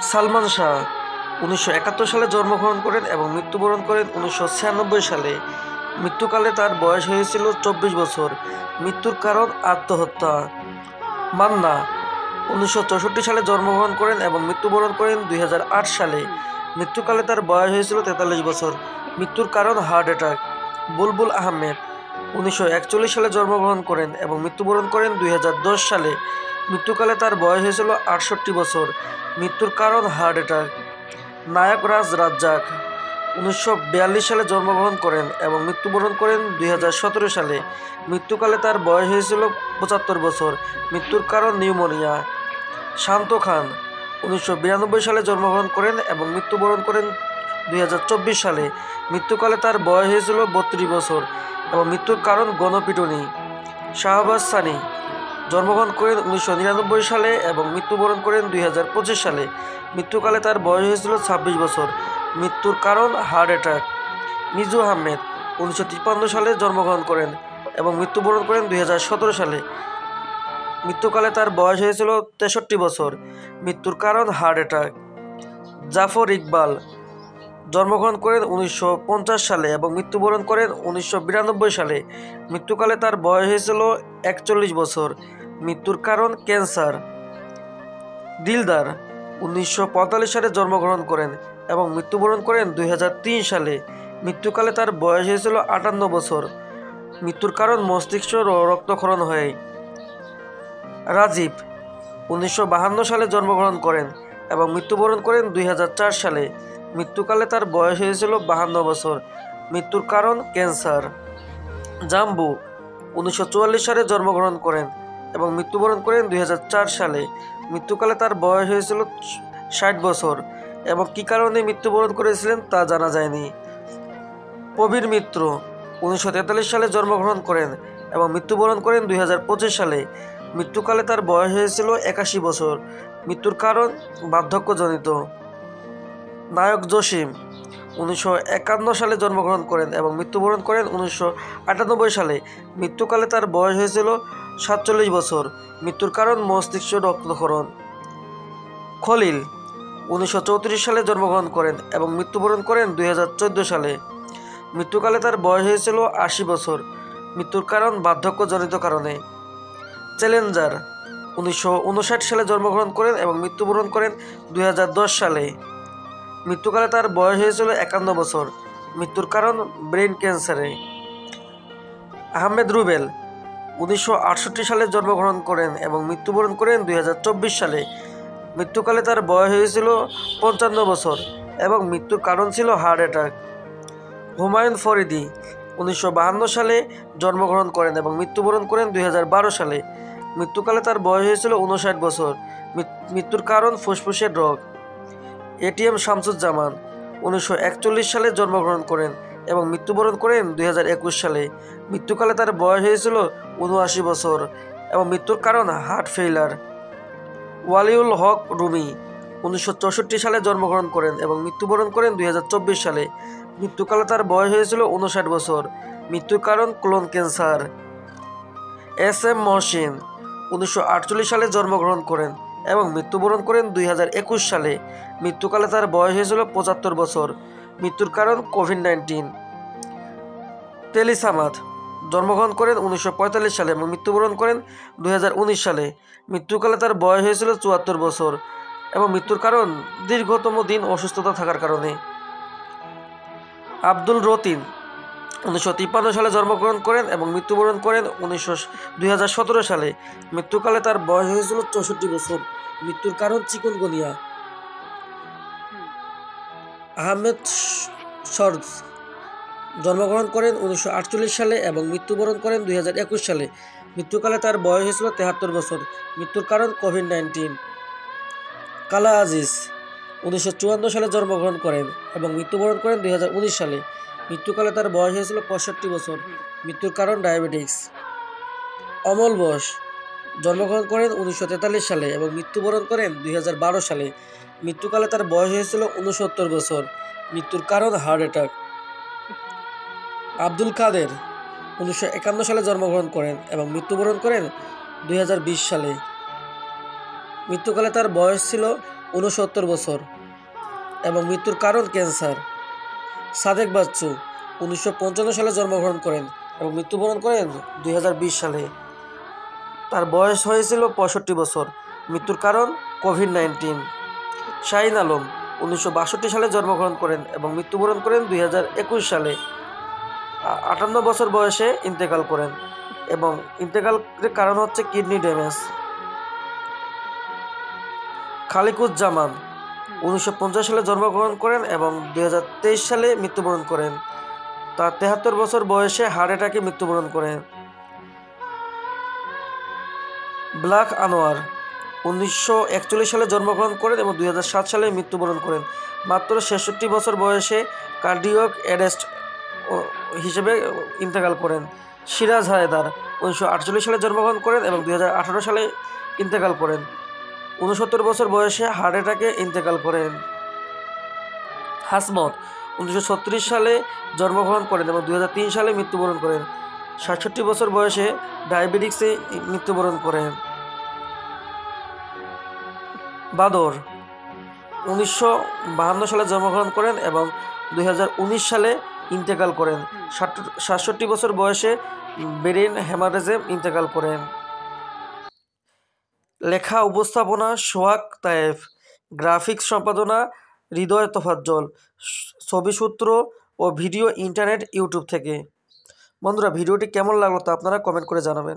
সালমান শাহ 1971 সালে জন্মগ্রহণ করেন এবং মৃত্যুবরণ করেন 1996 সালে। মৃত্যুকালে তার বয়স হয়েছিল 24 বছর। মৃত্যুর কারণ আত্মহত্যা। মান্না 1964 সালে জন্মগ্রহণ করেন এবং মৃত্যুবরণ করেন 2008 সালে। মৃত্যুকালে তার বয়স হয়েছিল 43 বছর। মৃত্যুর কারণ হার্ট অ্যাটাক। বুলবুল আহমেদ 1941 সালে জন্মগ্রহণ করেন এবং মৃত্যুবরণ করেন 2010 সালে। মৃত্যুকালে তার বয়স হয়েছিল 68 বছর। মৃত্যুর কারণ হার্ট অ্যাটাক। নায়ক রাজ রাজ্জাক 1942 সালে জন্মগ্রহণ করেন এবং মৃত্যুবরণ করেন 2017 সালে। মৃত্যুকালে তার বয়স হয়েছিল 75 বছর। মৃত্যুর কারণ নিউমোনিয়া। শান্ত খান 1992 সালে জন্মগ্রহণ করেন এবং মৃত্যুবরণ করেন 2024 সালে। মৃত্যুকালে তার বয়স হয়েছিল 32 বছর এবং মৃত্যুর কারণ গণপিটুনি। শাহবাজ সানি জন্মগ্রহণ করেন 1999 সালে এবং মৃত্যুবরণ করেন 2025 সালে। মৃত্যুকালে তার বয়স হয়েছিল 26 বছর। মৃত্যুর কারণ হার্ট অ্যাটাক। মিজু আহমেদ 1953 সালে জন্মগ্রহণ করেন এবং মৃত্যুবরণ করেন 2017 সালে। মৃত্যুকালে তার বয়স হয়েছিল 63 বছর। মৃত্যুর কারণ হার্ট অ্যাটাক। জাফর ইকবাল জন্মগ্রহণ করেন 1950 সালে এবং মৃত্যুবরণ করেন 1992 সালে। মৃত্যুকালে তার বয়স হয়েছিল 41 বছর। মৃত্যুর কারণ ক্যান্সার। দিলদার 1945 সালে জন্মগ্রহণ করেন এবং মৃত্যুবরণ করেন 2003 সালে। মৃত্যুকালে তার বয়স হয়েছিল 58 বছর। মৃত্যুর কারণ মস্তিষ্ক রক্তক্ষরণ হয়ে। রাজীব 1952 সালে জন্মগ্রহণ করেন এবং মৃত্যুবরণ করেন 2004 সালে। মৃত্যুকালে তার বয়স হয়েছিল 52 বছর। মৃত্যুর কারণ ক্যান্সার। জাম্বু 1944 সালে জন্মগ্রহণ করেন এবং মৃত্যুবরণ করেন 2004 সালে। মৃত্যুকালে তার বয়স হয়েছিল 60 বছর এবং কী কারণে মৃত্যুবরণ করেছিলেন তা জানা যায়নি। প্রবীর মিত্র 1943 সালে জন্মগ্রহণ করেন এবং মৃত্যুবরণ করেন 2025 সালে। মৃত্যুকালে তার বয়স হয়েছিল 81 বছর। মৃত্যুর কারণ বার্ধক্যজনিত। নায়ক জসিম 1951 সালে জন্মগ্রহণ করেন এবং মৃত্যুবরণ করেন 1998 সালে। মৃত্যুকালে তার বয়স হয়েছিল 47 বছর। মৃত্যুর কারণ মস্তিষ্ক রক্তক্ষরণ। খলিল 1934 সালে জন্মগ্রহণ করেন এবং মৃত্যুবরণ করেন 2014 সালে। মৃত্যুকালে তার বয়স হয়েছিল 80 বছর। মৃত্যুর কারণ বার্ধক্যজনিত কারণে। চ্যালেঞ্জার 1959 সালে জন্মগ্রহণ করেন এবং মৃত্যুবরণ করেন 2010 সালে। মৃত্যুকালে তার বয়স হয়েছিল 51 বছর। মৃত্যুর কারণ ব্রেন ক্যান্সারে। আহমেদ রুবেল 1968 সালে জন্মগ্রহণ করেন এবং মৃত্যুবরণ করেন 2024 সালে। মৃত্যুকালে তার বয়স হয়েছিল 55 বছর এবং মৃত্যুর কারণ ছিল হার্ট অ্যাটাক। হুমায়ুন ফরিদি 1952 সালে জন্মগ্রহণ করেন এবং মৃত্যুবরণ করেন 2012 সালে। মৃত্যুকালে তার বয়স হয়েছিল 59 বছর। মৃত্যুর কারণ ফুসফুসের রোগ। এটিএম শামসুজ্জামান 1941 সালে জন্মগ্রহণ করেন এবং মৃত্যুবরণ করেন 2021 সালে। মৃত্যুকালে তার বয়স হয়েছিল 79 বছর এবং মৃত্যুর কারণ হার্ট ফেইলার। ওয়ালিউল হক রুমি 1964 সালে জন্মগ্রহণ করেন এবং মৃত্যুবরণ করেন 2024 সালে। মৃত্যুকালে তার বয়স হয়েছিল 59 বছর। মৃত্যুর কারণ colon cancer. S M Mohsin 1948 সালে জন্মগ্রহণ করেন এবং মৃত্যুবরণ করেন 2021 সালে। মৃত্যুকালে তার বয়স হয়েছিল 75 বছর। মৃত্যুর কারণ কোভিড-19। তেলি সামাদ জন্মগ্রহণ করেন 1945 সালে এবং মৃত্যুবরণ করেন 2019 সালে। মৃত্যুকালে তার বয়স হয়েছিল 74 বছর এবং মৃত্যুর কারণ দীর্ঘতম দিন অসুস্থতা থাকার কারণে। আব্দুল রতিন 1953 সালে জন্মগ্রহণ করেন এবং মৃত্যুবরণ করেন 2017 সালে। মৃত্যুকালে তার বয়স হয়েছিল 64 বছর। মৃত্যুর কারণ চিকুনগুনিয়া। আহমেদ শরজ জন্মগ্রহণ করেন 1948 সালে এবং মৃত্যুবরণ করেন 2021 সালে। মৃত্যুকালে তার বয়স হয়েছিল 73 বছর। মৃত্যুর কারণ কোভিড-19। কালা আজিজ 1954 সালে জন্মগ্রহণ করেন এবং মৃত্যুবরণ করেন 2019 সালে। মৃত্যুকালে তার বয়স হয়েছিল 65 বছর। মৃত্যুর কারণ ডায়াবেটিস। অমল বোস জন্মগ্রহণ করেন 1943 সালে এবং মৃত্যুবরণ করেন 2012 সালে। মৃত্যুকালে তার বয়স হয়েছিল 69 বছর। মৃত্যুর কারণ হার্ট অ্যাটাক। আব্দুল কাদের 1951 সালে জন্মগ্রহণ করেন এবং মৃত্যুবরণ করেন 2020 সালে। মৃত্যুকালে তার বয়স ছিল 69 বছর এবং মৃত্যুর কারণ ক্যান্সার। সাদেক বাচ্চু 1955 সালে জন্মগ্রহণ করেন এবং মৃত্যুবরণ করেন 2020 সালে। তার বয়স হয়েছিল 65 বছর। মৃত্যুর কারণ কোভিড-19। শাহিন আলম 1962 সালে জন্মগ্রহণ করেন এবং মৃত্যুবরণ করেন 2021 সালে। 58 বছর বয়সে ইন্তেকাল করেন এবং ইন্তেকালের কারণ হচ্ছে কিডনি ড্যামেজ। খালিকুজ্জামান 1950 সালে জন্মগ্রহণ করেন এবং 2023 সালে মৃত্যুবরণ করেন। তার 73 বছর বয়সে হার্ট অ্যাটাকে মৃত্যুবরণ করেন। ব্ল্যাক আনোয়ার 1941 সালে জন্মগ্রহণ করেন এবং 2007 সালে মৃত্যুবরণ করেন। মাত্র 66 বছর বয়সে কার্ডিয়াক অ্যারেস্ট হিসেবে ইন্তেকাল করেন। সিরাজ হায়দার 1948 সালে জন্মগ্রহণ করেন এবং 2018 সালে ইন্তেকাল করেন। 69 বছর বয়সে হার্ট অ্যাটাকে ইন্তেকাল করেন। হাসমত 1936 সালে জন্মগ্রহণ করেন এবং 2003 সালে মৃত্যুবরণ করেন। 67 বছর বয়সে ডায়াবেটিক্সে মৃত্যুবরণ করেন। বাদর 1952 সালে জন্মগ্রহণ করেন এবং 2019 সালে ইন্তেকাল করেন। 67 বছর বয়সে ব্রেন হ্যামারেজে ইন্তেকাল করেন। লেখা উপস্থাপনা সোহাগ তায়েফ, গ্রাফিক্স সম্পাদনা হৃদয় তোফাজ্জল, ছবিসূত্র ও ভিডিও ইন্টারনেট ইউটিউব থেকে। বন্ধুরা, ভিডিওটি কেমন লাগলো তা আপনারা কমেন্ট করে জানাবেন।